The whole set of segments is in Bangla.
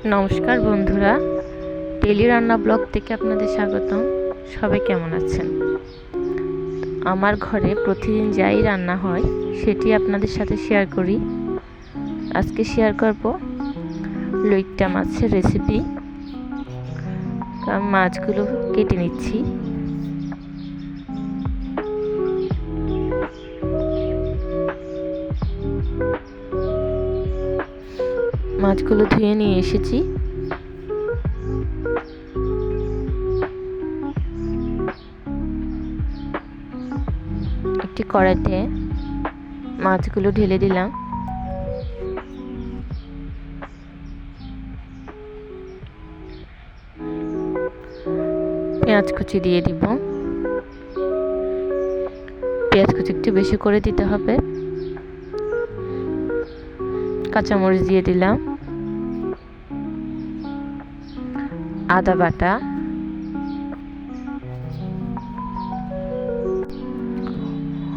নমস্কার বন্ধুরা, ডেলি রান্না ব্লগ থেকে আপনাদের স্বাগতম। সবাই কেমন আছেন? আমার ঘরে প্রতিদিন যাই রান্না হয় সেটি আপনাদের সাথে শেয়ার করি। আজকে শেয়ার করব লইট্টা মাছের রেসিপি। মাছগুলো কেটে নিচ্ছি। মাছগুলো ধুয়ে নিয়ে এসেছি। একটি কড়াইতে মাছগুলো ঢেলে দিলাম। পেঁয়াজ কুচি দিয়ে দিব। পেঁয়াজ কুচি একটু বেশি করে দিতে হবে। কাঁচামরিচ দিয়ে দিলাম, আদা বাটা,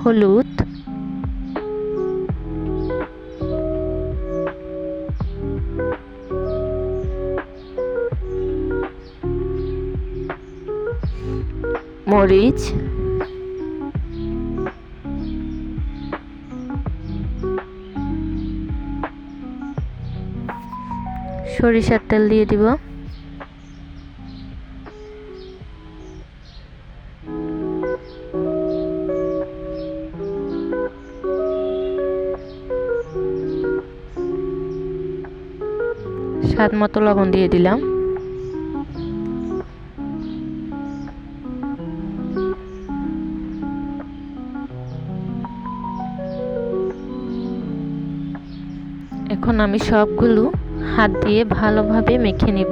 হলুদ, মরিচ, সরিষার তেল দিয়ে দিব। স্বাদ মতো লবণ দিয়ে দিলাম। এখন আমি সবগুলো হাত দিয়ে ভালোভাবে মেখে নিব।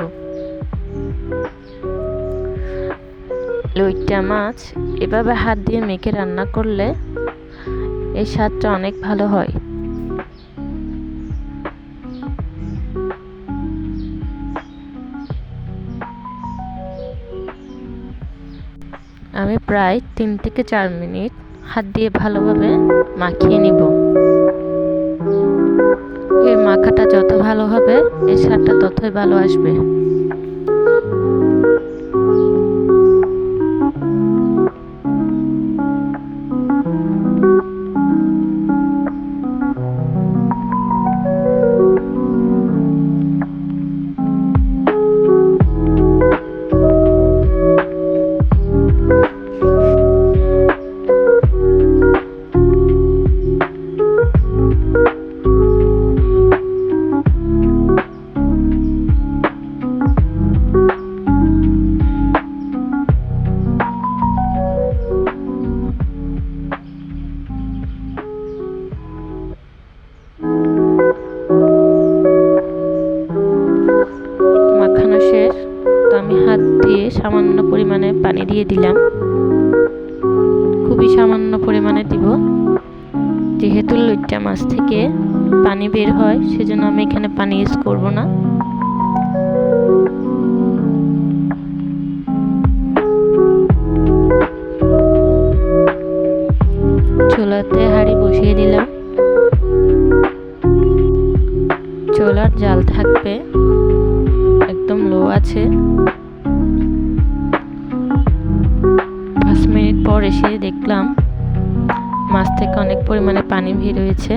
লইট্টা মাছ এভাবে হাত দিয়ে মেখে রান্না করলে এর স্বাদটা অনেক ভালো হয়। আমি প্রায় 3 থেকে 4 মিনিট হাত দিয়ে ভালোভাবে মাখিয়ে নিব। এর মাখাটা যত ভালো হবে এর স্বাদটা ততই ভালো আসবে। মাখানো শেষ, তো আমি হাত দিয়ে সামান্য পরিমাণে পানি দিয়ে দিলাম। খুবই সামান্য পরিমাণে দিব, যেহেতু লইট্টা মাছ থেকে পানি বের হয় সেজন্য আমি এখানে পানি ইউজ করব না। চুলাতে হাঁড়ি বসিয়ে দিলাম। চুলার জাল থাকবে একদম লো আছে। 5 মিনিট পর এসে দেখলাম মাছ থেকে অনেক পরিমাণে পানি বের হয়েছে।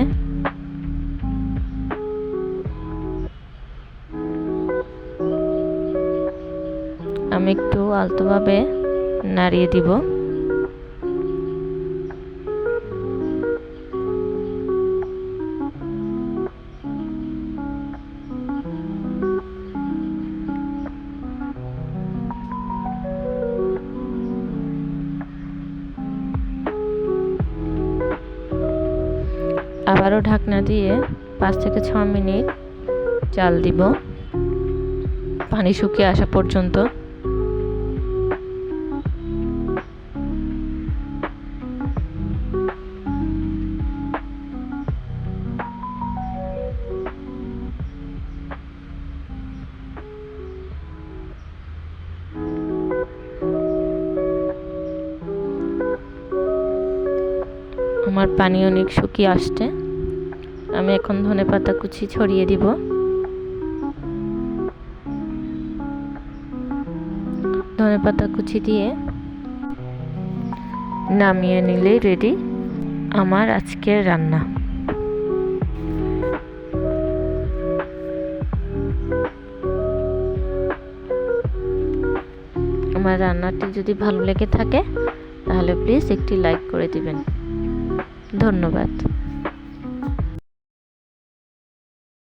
আমি একটু আলতোভাবে নাড়িয়ে দিব। আবারও ঢাকনা দিয়ে 5 থেকে 6 মিনিট জাল দিব, পানি শুকিয়ে আসা পর্যন্ত। আমার পানি অনেক শুকিয়ে আসছে। আমি এখন ধনেপাতা কুচি ছড়িয়ে দিব। ধনেপাতা কুচি দিয়ে নামিয়ে নিলেই রেডি আমার আজকের রান্না। আমার রান্নাটি যদি ভালো লেগে থাকে তাহলে প্লিজ একটি লাইক করে দিবেন। ধন্যবাদ।